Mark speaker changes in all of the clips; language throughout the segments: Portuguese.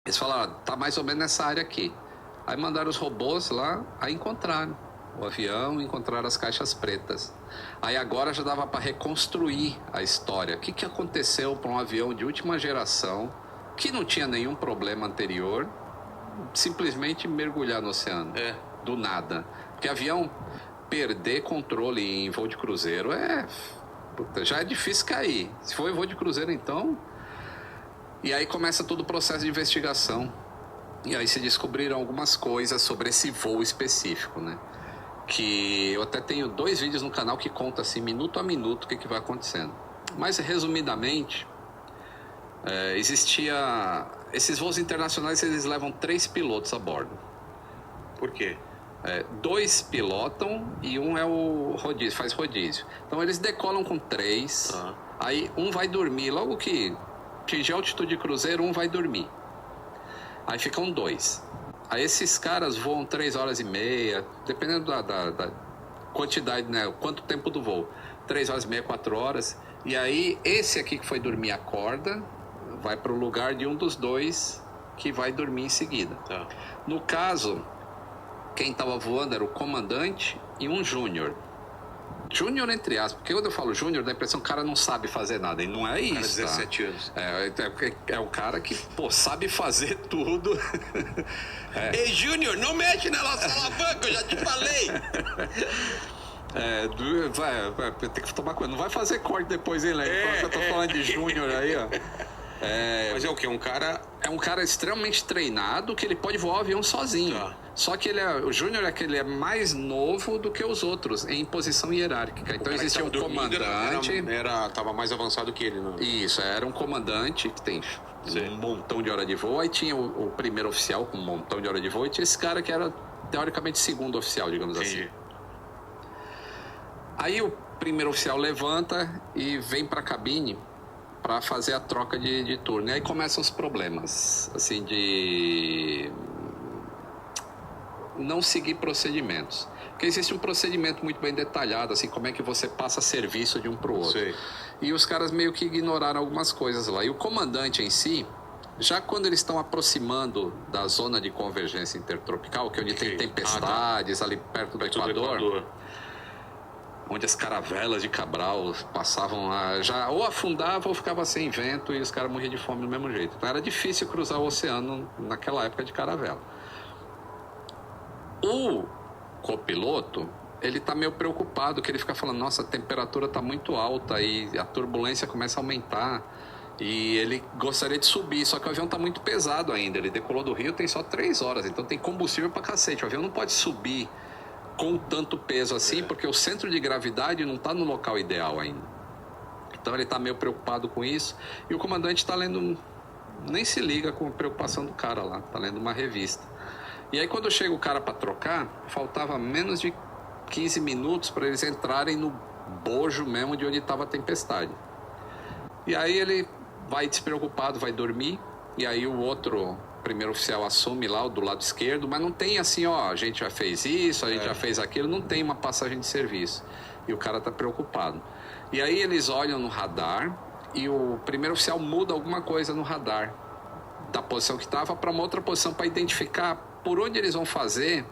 Speaker 1: Eles falaram, tá mais ou menos nessa área aqui. Aí mandaram os robôs lá, aí encontraram o avião, encontraram as caixas pretas. Aí agora já dava para reconstruir a história. O que aconteceu para um avião de última geração, que não tinha nenhum problema anterior, simplesmente mergulhar no oceano? Do nada. Porque avião perder controle em voo de cruzeiro já é difícil cair. Se for em voo de cruzeiro, então... E aí começa todo o processo de investigação. E aí se descobriram algumas coisas sobre esse voo específico, né? Que eu até tenho 2 vídeos no canal que contam assim, minuto a minuto, o que vai acontecendo. Mas, resumidamente, esses voos internacionais, eles levam 3 pilotos a bordo.
Speaker 2: Por quê?
Speaker 1: 2 pilotam e um é o rodízio, faz rodízio. Então eles decolam com 3, aí um vai dormir. Logo que atingir a altitude de cruzeiro, um vai dormir. Aí ficam 2. Aí esses caras voam 3 horas e meia, dependendo da quantidade, né? Quanto tempo do voo. 3 horas e meia, 4 horas. E aí esse aqui que foi dormir acorda, vai para o lugar de um dos 2 que vai dormir em seguida. No caso, quem estava voando era o comandante e um júnior. Júnior entre aspas, porque quando eu falo júnior, dá a impressão que o cara não sabe fazer nada, e não é isso.
Speaker 2: Cara, 17 anos.
Speaker 1: É o cara que, sabe fazer tudo.
Speaker 2: Ei, Júnior, não mexe na nossa alavanca, eu já te falei.
Speaker 1: Vai ter que tomar cuidado, não vai fazer corte depois, hein, Léo? Eu tô falando de júnior aí, ó.
Speaker 2: Mas é o quê?
Speaker 1: É um cara extremamente treinado que ele pode voar o avião sozinho. Só que o Júnior ele é mais novo do que os outros em posição hierárquica. Então existia um comandante.
Speaker 2: Tava mais avançado que ele, não?
Speaker 1: Isso, era um comandante que tem um montão de hora de voo. Aí tinha o primeiro oficial com um montão de hora de voo. E tinha esse cara que era teoricamente segundo oficial, digamos assim. Aí o primeiro oficial levanta e vem para a cabine para fazer a troca de turno. E aí começam os problemas, assim, de não seguir procedimentos. Porque existe um procedimento muito bem detalhado, assim, como é que você passa serviço de um para o outro. E os caras meio que ignoraram algumas coisas lá. E o comandante em si, já quando eles estão aproximando da zona de convergência intertropical, que é onde tem tempestades ali perto do Equador, onde as caravelas de Cabral passavam já ou afundava ou ficava sem vento e os caras morriam de fome do mesmo jeito. Então era difícil cruzar o oceano naquela época de caravela. O copiloto, ele tá meio preocupado, que ele fica falando, nossa, a temperatura tá muito alta e a turbulência começa a aumentar e ele gostaria de subir, só que o avião tá muito pesado ainda. Ele decolou do Rio, tem só 3 horas, então tem combustível pra cacete. O avião não pode subir com tanto peso assim, porque o centro de gravidade não está no local ideal ainda. Então ele está meio preocupado com isso. E o comandante está lendo, nem se liga com a preocupação do cara lá, está lendo uma revista. E aí quando chega o cara para trocar, faltava menos de 15 minutos para eles entrarem no bojo mesmo de onde estava a tempestade. E aí ele vai despreocupado, vai dormir, e aí o outro primeiro oficial assume lá do lado esquerdo, mas não tem assim, ó, a gente já fez isso, a gente já fez aquilo, não tem uma passagem de serviço. E o cara tá preocupado. E aí eles olham no radar e o primeiro oficial muda alguma coisa no radar da posição que estava para uma outra posição para identificar por onde eles vão fazer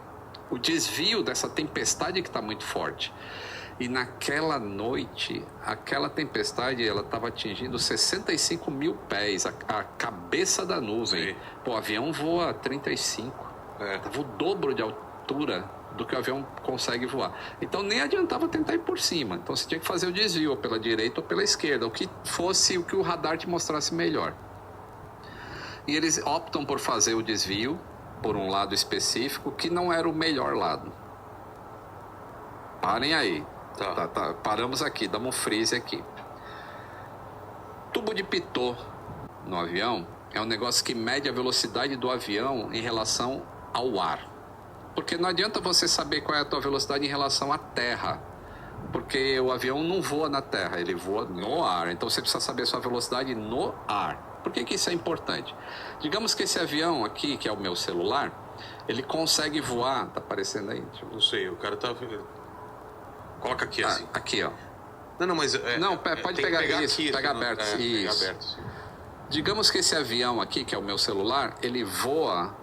Speaker 1: o desvio dessa tempestade que está muito forte. E naquela noite, aquela tempestade, ela estava atingindo 65 mil pés, a cabeça da nuvem. Pô, o avião voa 35. Tava o dobro de altura do que o avião consegue voar. Então nem adiantava tentar ir por cima. Então você tinha que fazer o desvio, ou pela direita ou pela esquerda, o que fosse o que o radar te mostrasse melhor. E eles optam por fazer o desvio por um lado específico, que não era o melhor lado. Parem aí. Paramos aqui, damos um freeze aqui. Tubo de pitot no avião é um negócio que mede a velocidade do avião em relação ao ar. Porque não adianta você saber qual é a tua velocidade em relação à terra. Porque o avião não voa na terra, ele voa no ar. Então você precisa saber a sua velocidade no ar. Por que isso é importante? Digamos que esse avião aqui, que é o meu celular, ele consegue voar... Tá aparecendo aí?
Speaker 2: Não sei, o cara tá... Coloca aqui assim.
Speaker 1: Aqui, ó.
Speaker 2: Não, mas...
Speaker 1: Não, pode pegar isso.
Speaker 2: Aqui,
Speaker 1: pega aberto.
Speaker 2: Pega
Speaker 1: isso.
Speaker 2: aberto, sim.
Speaker 1: Digamos que esse avião aqui, que é o meu celular, ele voa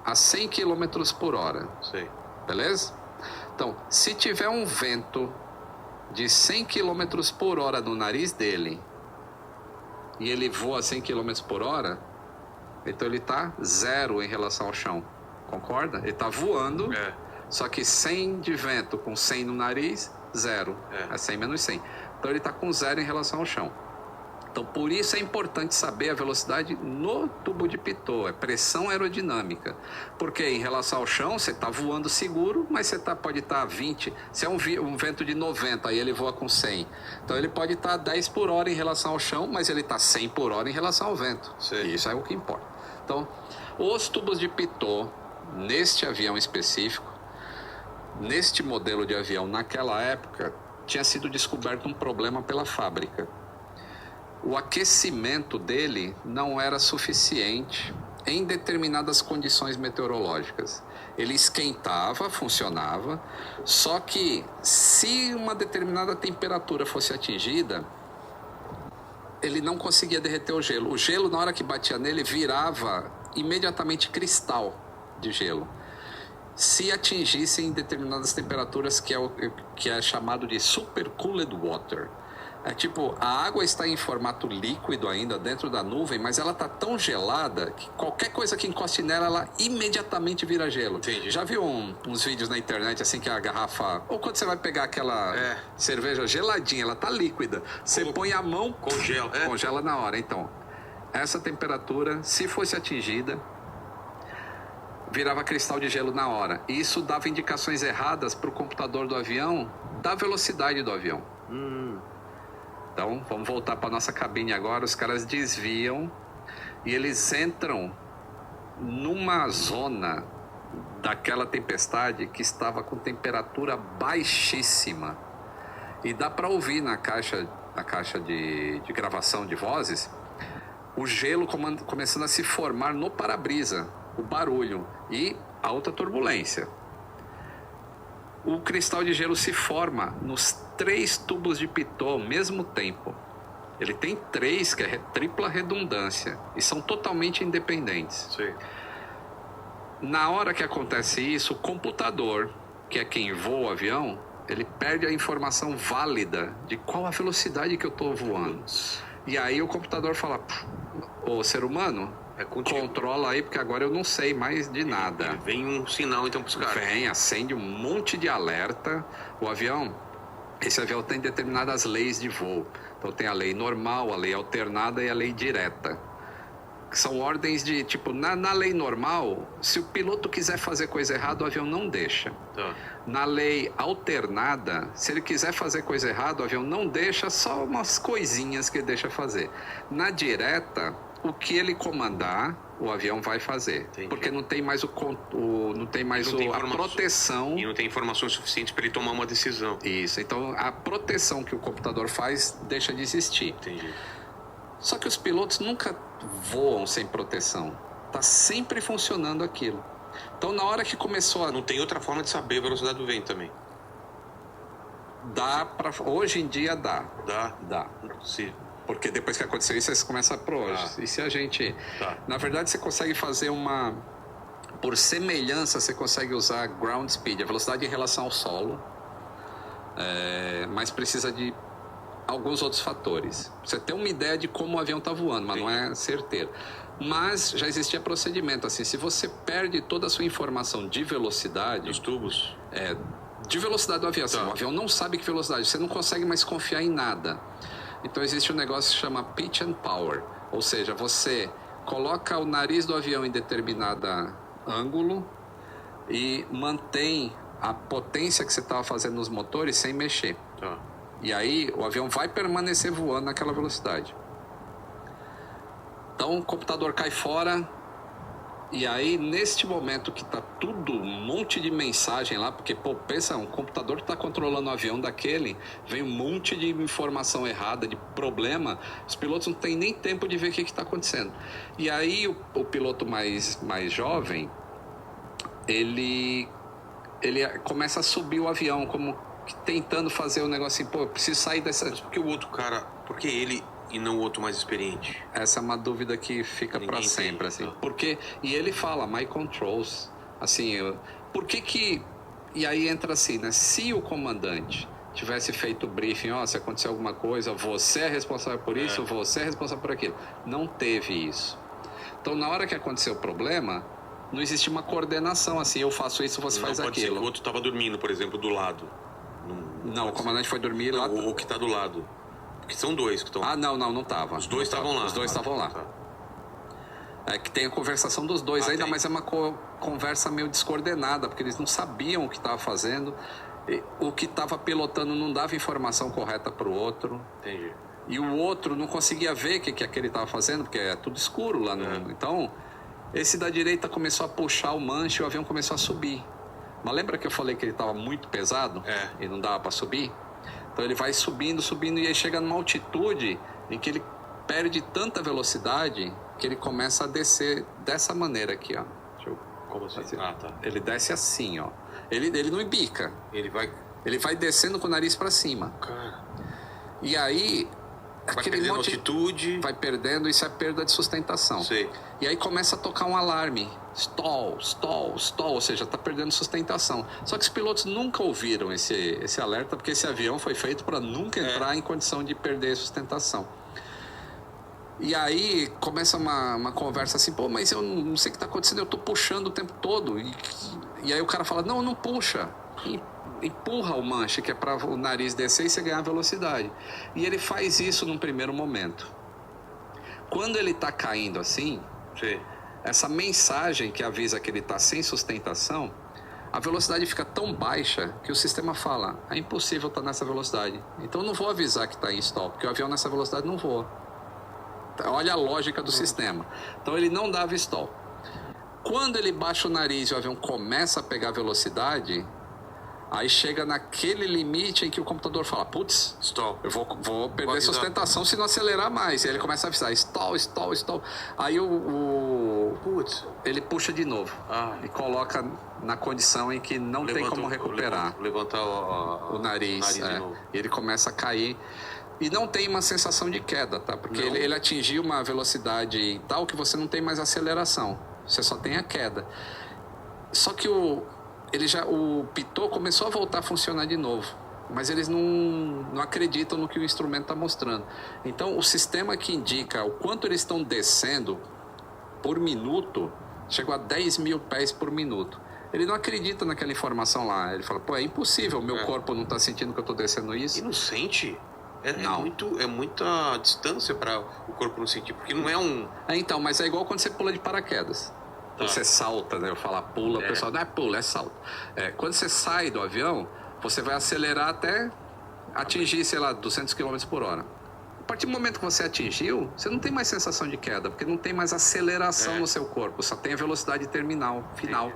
Speaker 1: a 100 km por hora.
Speaker 2: Sei.
Speaker 1: Beleza? Então, se tiver um vento de 100 km por hora no nariz dele e ele voa a 100 km por hora, então ele está zero em relação ao chão. Concorda? Ele está voando, só que 100 de vento com 100 no nariz, zero. É 100 menos 100. Então ele está com zero em relação ao chão. Então, por isso é importante saber a velocidade no tubo de Pitot, é pressão aerodinâmica. Porque em relação ao chão, você está voando seguro, mas você pode estar a 20. Se é um vento de 90, aí ele voa com 100. Então, ele pode estar a 10 por hora em relação ao chão, mas ele está 100 por hora em relação ao vento. Sim. E isso é o que importa. Então, os tubos de Pitot, neste avião específico, neste modelo de avião, naquela época, tinha sido descoberto um problema pela fábrica. O aquecimento dele não era suficiente em determinadas condições meteorológicas. Ele esquentava, funcionava, só que se uma determinada temperatura fosse atingida, ele não conseguia derreter o gelo. O gelo, na hora que batia nele, virava imediatamente cristal de gelo. Se atingissem determinadas temperaturas, que é chamado de supercooled water. É tipo, a água está em formato líquido ainda dentro da nuvem, mas ela está tão gelada que qualquer coisa que encoste nela, ela imediatamente vira gelo. Entendi. Já viu uns vídeos na internet assim que a garrafa... Ou quando você vai pegar aquela cerveja geladinha, ela tá líquida. Você põe a mão...
Speaker 2: Congela.
Speaker 1: Congela na hora. Então, essa temperatura, se fosse atingida, virava cristal de gelo na hora. E isso dava indicações erradas para o computador do avião da velocidade do avião. Então, vamos voltar para a nossa cabine agora. Os caras desviam e eles entram numa zona daquela tempestade que estava com temperatura baixíssima. E dá para ouvir na caixa de gravação de vozes o gelo começando a se formar no para-brisa, o barulho e alta turbulência. O cristal de gelo se forma nos 3 tubos de Pitot ao mesmo tempo. Ele tem 3, que é tripla redundância, e são totalmente independentes.
Speaker 2: Sim.
Speaker 1: Na hora que acontece isso, o computador, que é quem voa o avião, ele perde a informação válida de qual a velocidade que eu estou voando. E aí o computador fala, ô ser humano... controla aí, porque agora eu não sei mais de nada.
Speaker 2: Vem um sinal então pros caras.
Speaker 1: Vem, acende um monte de alerta. Esse avião tem determinadas leis de voo. Então tem a lei normal, a lei alternada e a lei direta. Que são ordens de, tipo, na lei normal, se o piloto quiser fazer coisa errada, o avião não deixa.
Speaker 2: Tá.
Speaker 1: Na lei alternada, se ele quiser fazer coisa errada, o avião não deixa, só umas coisinhas que ele deixa fazer. Na direta, o que ele comandar, o avião vai fazer. Entendi. Porque não tem mais a proteção.
Speaker 2: E não tem informações suficientes para ele tomar uma decisão.
Speaker 1: Isso. Então, a proteção que o computador faz deixa de existir.
Speaker 2: Entendi.
Speaker 1: Só que os pilotos nunca voam sem proteção. Tá sempre funcionando aquilo. Então, na hora que começou a...
Speaker 2: Não tem outra forma de saber a velocidade do vento também.
Speaker 1: Hoje em dia dá.
Speaker 2: Dá. Não é possível.
Speaker 1: Porque depois que aconteceu isso, você começa a e se a gente... Na verdade, você consegue fazer por semelhança, você consegue usar ground speed, a velocidade em relação ao solo, mas precisa de alguns outros fatores. Você tem uma ideia de como o avião está voando, mas não é certeiro. Mas já existia procedimento, assim, se você perde toda a sua informação de velocidade...
Speaker 2: Dos tubos?
Speaker 1: De velocidade do avião. Assim, o avião não sabe que velocidade, você não consegue mais confiar em nada. Então existe um negócio que se chama pitch and power, ou seja, você coloca o nariz do avião em determinado ângulo e mantém a potência que você estava fazendo nos motores sem mexer. E aí o avião vai permanecer voando naquela velocidade. Então o computador cai fora. E aí, neste momento que tá tudo, um monte de mensagem lá, porque, pensa, um computador que tá controlando o avião daquele, vem um monte de informação errada, de problema, os pilotos não têm nem tempo de ver o que está acontecendo. E aí, o piloto mais jovem, ele começa a subir o avião, como tentando fazer o negócio assim, eu preciso sair dessa...
Speaker 2: Mas por que o outro cara, porque ele e não o outro mais experiente?
Speaker 1: Essa é uma dúvida que fica para sempre, assim. Porque, e ele fala, my controls, assim, por que... E aí entra assim, né? Se o comandante tivesse feito o briefing, se acontecer alguma coisa, você é responsável por isso, você é responsável por aquilo. Não teve isso. Então, na hora que aconteceu o problema, não existe uma coordenação, assim, eu faço isso, você faz aquilo. Não pode ser que
Speaker 2: o outro estava dormindo, por exemplo, do lado.
Speaker 1: Não, o comandante foi dormir lá...
Speaker 2: O que está do lado. Porque são dois que estão...
Speaker 1: não estava.
Speaker 2: Os dois estavam lá.
Speaker 1: Os dois estavam lá. Tá. É que tem a conversação dos dois ainda, mas é uma conversa meio descoordenada, porque eles não sabiam o que estava fazendo, o que estava pilotando não dava informação correta para o outro.
Speaker 2: Entendi.
Speaker 1: E o outro não conseguia ver o que aquele estava fazendo, porque é tudo escuro lá no... Então, esse da direita começou a puxar o manche e o avião começou a subir. Mas lembra que eu falei que ele estava muito pesado? E não dava para subir? Então ele vai subindo, e aí chega numa altitude em que ele perde tanta velocidade que ele começa a descer dessa maneira aqui, ó.
Speaker 2: Como assim? Tá.
Speaker 1: Ele desce assim, ó. Ele não embica.
Speaker 2: Ele
Speaker 1: vai descendo com o nariz para cima.
Speaker 2: Cara.
Speaker 1: E aí...
Speaker 2: Vai perdendo altitude.
Speaker 1: Vai perdendo, isso é perda de sustentação.
Speaker 2: Sei.
Speaker 1: E aí começa a tocar um alarme. Stall, ou seja, está perdendo sustentação. Só que os pilotos nunca ouviram esse alerta, porque esse avião foi feito para nunca entrar em condição de perder sustentação. E aí começa uma conversa assim, mas eu não sei o que está acontecendo, eu estou puxando o tempo todo. E aí o cara fala, não puxa. Empurra o manche, que é para o nariz descer e você ganhar velocidade. E ele faz isso num primeiro momento. Quando ele está caindo assim, essa mensagem que avisa que ele está sem sustentação, a velocidade fica tão baixa que o sistema fala, é impossível estar nessa velocidade. Então eu não vou avisar que está em stall, porque o avião nessa velocidade não voa. Olha a lógica do sistema. Então ele não dava stall. Quando ele baixa o nariz e o avião começa a pegar velocidade... Aí chega naquele limite em que o computador fala, putz,
Speaker 2: stall.
Speaker 1: Eu vou perder sustentação se não acelerar mais. E aí ele começa a avisar, stall. Aí ele puxa de novo e coloca na condição em que não tem como recuperar.
Speaker 2: Levantar o nariz de novo.
Speaker 1: E ele começa a cair. E não tem uma sensação de queda, tá? Porque ele atingiu uma velocidade tal que você não tem mais aceleração. Você só tem a queda. Só que o pitot começou a voltar a funcionar de novo, mas eles não acreditam no que o instrumento está mostrando. Então, o sistema que indica o quanto eles estão descendo por minuto chegou a 10 mil pés por minuto. Ele não acredita naquela informação lá. Ele fala, é impossível, meu corpo não está sentindo que eu estou descendo isso.
Speaker 2: E não sente? É muita distância para o corpo não sentir, porque não é um...
Speaker 1: Então, mas é igual quando você pula de paraquedas. Você salta, né? Eu falo pula, o pessoal não é pula, é salto. Quando você sai do avião, você vai acelerar até atingir, 200 km por hora. A partir do momento que você atingiu, você não tem mais sensação de queda, porque não tem mais aceleração no seu corpo, só tem a velocidade terminal, final.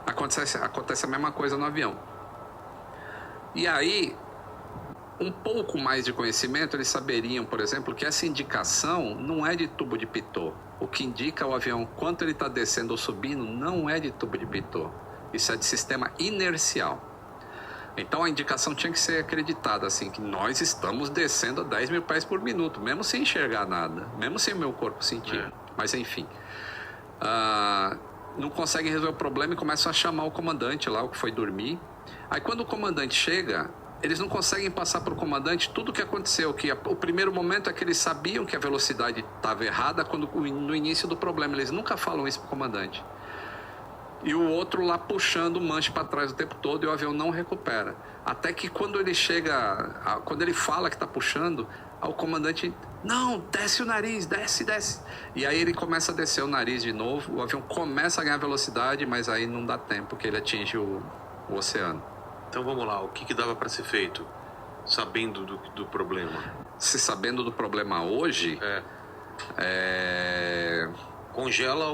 Speaker 1: Acontece a mesma coisa no avião. E aí, um pouco mais de conhecimento, eles saberiam, por exemplo, que essa indicação não é de tubo de pitot. O que indica o avião quanto ele está descendo ou subindo não é de tubo de pitot. Isso é de sistema inercial. Então a indicação tinha que ser acreditada, assim, que nós estamos descendo a 10 mil pés por minuto, mesmo sem enxergar nada, mesmo sem o meu corpo sentir. Mas enfim, não conseguem resolver o problema e começam a chamar o comandante lá, o que foi dormir. Aí quando o comandante chega, eles não conseguem passar para o comandante tudo o que aconteceu, que o primeiro momento é que eles sabiam que a velocidade estava errada no início do problema, eles nunca falam isso para o comandante. E o outro lá puxando o manche para trás o tempo todo e o avião não recupera. Até que quando ele chega, quando ele fala que está puxando, o comandante, não, desce o nariz, desce. E aí ele começa a descer o nariz de novo, o avião começa a ganhar velocidade, mas aí não dá tempo que ele atinge o oceano.
Speaker 2: Então vamos lá, o que dava para ser feito, sabendo do problema?
Speaker 1: Se sabendo do problema hoje,
Speaker 2: congela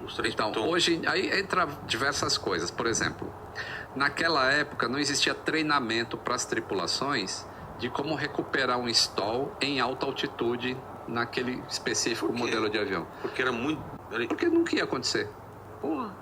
Speaker 2: os três
Speaker 1: Então, hoje, aí entra diversas coisas. Por exemplo, naquela época não existia treinamento para as tripulações de como recuperar um stall em alta altitude naquele específico modelo de avião.
Speaker 2: Porque era muito...
Speaker 1: Porque nunca ia acontecer.
Speaker 2: Porra.